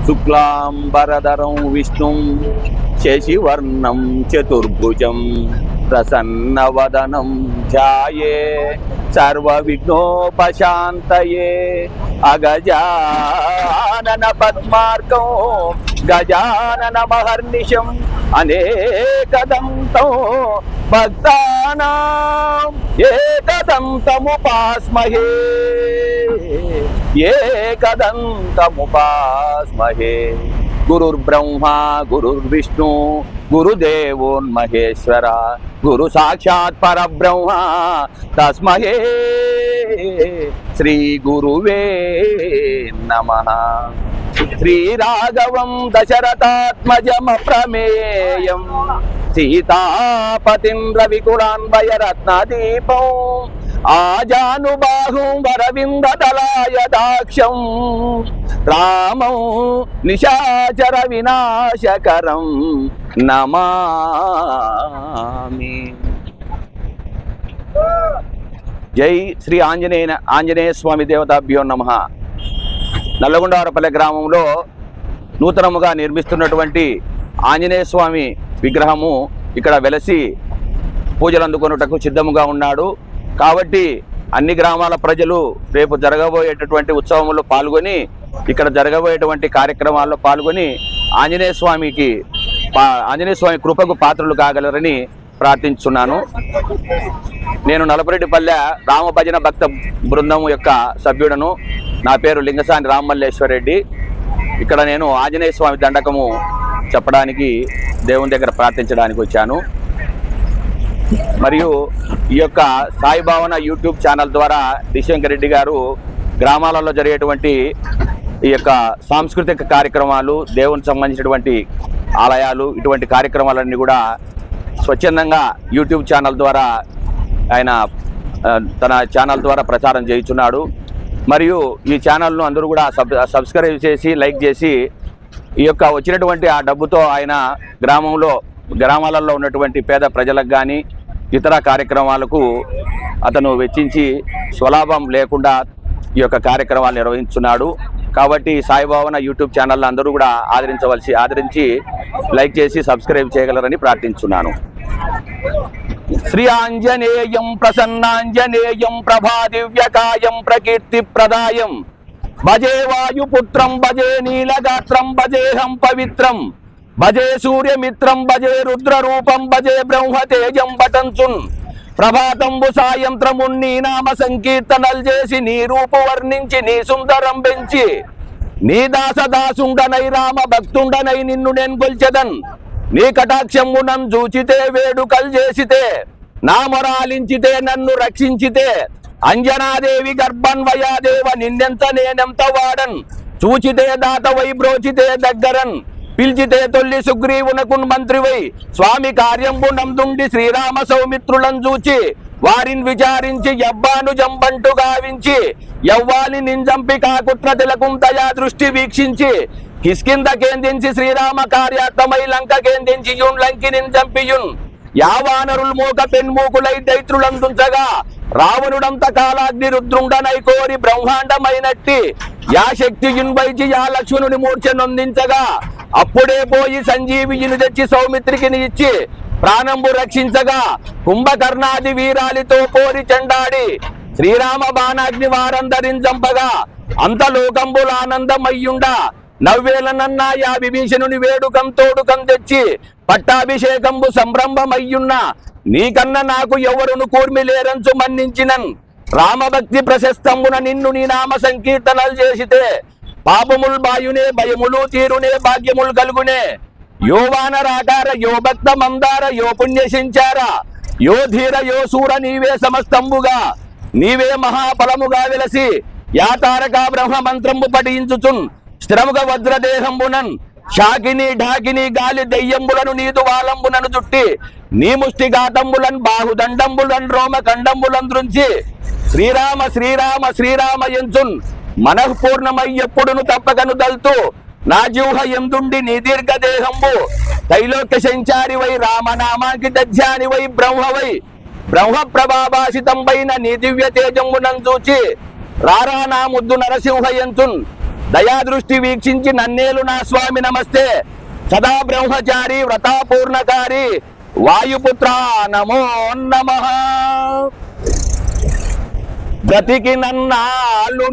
శుక్లాంబరధరం విష్ణుం శశివర్ణం చతుర్భుజం ప్రసన్నవదనం ధ్యాయే సర్వవిఘ్నోపశాంతయే అగజానన పద్మార్కం గజానన మహర్నిశం అనేకదంతం భక్తానాం ఏకదంతముపాస్మహే ఏకదంతముపాస్మహే. గురుర్బ్రహ్మా గురుర్విష్ణు గురుదేవోన్మహేశ్వర గురు సాక్షాత్ పరబ్రహ్మ తస్మై శ్రీ గురువే నమః. శ్రీరాఘవం దశరథాత్మజమ ప్రమేయం సీతాపతిం రవికులాన్వయరత్నదీపం ఆజానుబాహుం వరవిందదలాయ దాక్షం రామం నిశాచర వినాశకరం నమామి. జై శ్రీ ఆంజనేయ స్వామి దేవతాభ్యో నమః. నల్లగొండవరపల్లె గ్రామంలో నూతనముగా నిర్మిస్తున్నటువంటి ఆంజనేయ స్వామి విగ్రహము ఇక్కడ వెలసి పూజలు అందుకొనుటకు సిద్ధముగా ఉన్నాడు. కాబట్టి అన్ని గ్రామాల ప్రజలు రేపు జరగబోయేటటువంటి ఉత్సవంలో పాల్గొని ఇక్కడ జరగబోయేటువంటి కార్యక్రమాల్లో పాల్గొని ఆంజనేయ స్వామి కృపకు పాత్రలు కాగలరని ప్రార్థించున్నాను. నేను నలపరెడ్డిపల్లె రామభజన భక్త బృందం యొక్క సభ్యుడను. నా పేరు లింగసాని రామ్మల్లేశ్వర రెడ్డి. ఇక్కడ నేను ఆంజనేయ స్వామి దండకము చెప్పడానికి దేవుని దగ్గర ప్రార్థించడానికి వచ్చాను. మరియు ఈ యొక్క సాయిభావన యూట్యూబ్ ఛానల్ ద్వారా దిశంకర్ రెడ్డి గారు గ్రామాలలో జరిగేటువంటి ఈ యొక్క సాంస్కృతిక కార్యక్రమాలు, దేవునికి సంబంధించినటువంటి ఆలయాలు, ఇటువంటి కార్యక్రమాలన్నీ కూడా స్వచ్ఛందంగా యూట్యూబ్ ఛానల్ ద్వారా ఆయన తన ఛానల్ ద్వారా ప్రచారం చేయుచున్నాడు. మరియు ఈ ఛానల్ను అందరూ కూడా సబ్స్క్రైబ్ చేసి లైక్ చేసి ఈ యొక్క వచ్చినటువంటి ఆ డబ్బుతో ఆయన గ్రామాలలో ఉన్నటువంటి పేద ప్రజలకు కానీ ఇతర కార్యక్రమాలకు అతను వెచ్చించి స్వలాభం లేకుండా ఈ యొక్క కార్యక్రమాలు నిర్వహించున్నాడు. కాబట్టి సాయిభావన యూట్యూబ్ ఛానల్ అందరూ కూడా ఆదరించి లైక్ చేసి సబ్స్క్రైబ్ చేయగలరని ప్రార్థించున్నాను. శ్రీ ఆంజనేయం ప్రసన్నాంజనేయం ప్రభాదివ్యకాయం ప్రకీర్తి ప్రదాయం భజే వాయుపుత్రం భజే నీలగాత్రం భజేహం పవిత్రం భజే సూర్యమిత్రం భజే రుద్రరూపం భజే బ్రహ్మతేజం పటంచున్ ప్రభాతంబు సాయంత్రమున్ నీ నామ సంకీర్తనలు చేసి నీ రూపు వర్ణించి నీ సుందరం పెంచి నీ దాసదాసుండనై రామ భక్తుండనై నిన్ను నేను కొల్చెదన్ నీ కటాక్షమునన్ చూచితే వేడుకలు చేసితే నా మొరాలించితే నన్ను రక్షించితే అంజనాదేవి గర్భన్వయాదేవ నిన్నెంత నేనెంత వాడన్ చూచితే దాతవై బ్రోచితే దగ్గరన్ పిలిచితే తొల్లి సుగ్రీవునకున్ మంత్రివై స్వామి కార్యంబు నందుండి శ్రీరామ సౌమిత్రులను చూచి వారిని విచారించి యవ్వాను జంబంటు గావించి యవ్వాలి నింజంపి కాకుట్ర తిలకుం దయా దృష్టి వీక్షించి కిష్కింద కేందించి శ్రీరామ కార్యాత్మై లంక కేందించి యున్ లంకి నింజంపియున్ యావానరుల్ మోక పెన్మూకులై దైత్రులందుంచగా రావణుడంత కాలాగ్ని రుద్రుండనై కోరి బ్రహ్మాండమైనట్టి యా శక్తియున్ వైచి యా లక్ష్మణుని మూర్ఛ నొందించగా అప్పుడే పోయి సంజీవియుని తెచ్చి సౌమిత్రికి ఇచ్చి ప్రాణంబు రక్షించగా కుంభకర్ణాది వీరాలితో పోరి చెండాడి శ్రీరామ బాణాగ్ని వారందరించంపగా అంత లోకంబుల ఆనందమయ్యుండా నవ్వేలనన్నా యా విభీషణుని వేడుకం తోడుకం తెచ్చి పట్టాభిషేకంబు సంరంభమయ్యున్నా నీకన్నా నాకు ఎవరును కూర్మిలేరంచు మన్నించినన్ రామభక్తి ప్రశస్తంబున నిన్ను నీ నామ సంకీర్తనలు చేసితే పాపముల్ బాయునే భయములు తీరునే భాగ్యములు కలుగునే యో వానరాకార యో భక్త మందార యో పుణ్యసించార యో ధీర యో సూర నీవే సమస్తంబుగా నీవే మహాఫలముగా వెలసి యా తారక బ్రహ్మ మంత్రంబు పఠించుచున్ స్థిరముగా వజ్రదేహంబునన్ శాకిని ఢాకిని గాలి దెయ్యంబులను నీదు వాలంబునను చుట్టి నీ ముష్టి ఘాతంబులన్ బాహుదండంబులన్ రోమ కండంబులను దృంచి శ్రీరామ శ్రీరామ శ్రీరామ ఎంచున్ మనఃపూర్ణమై ఎప్పుడును తప్పకను దల్తూ నా జీవ ఎందుండి నీ దీర్ఘదేహంబు తైలోక్య సంచారివై రామనామానికి దధ్యానివై బ్రహ్మవై బ్రహ్మ ప్రభాభాషితంపైన నీ దివ్య తేజంబునం చూచి రారా నా ముద్దు నరసింహ ఎంచున్ దయాదృష్టి వీక్షించి నన్నేలు నా స్వామి నమస్తే. సదా బ్రహ్మచారి వ్రతాపూర్ణకారి వాయుపుత్ర నమో నమః. బ్రతికి నన్నాళ్ళు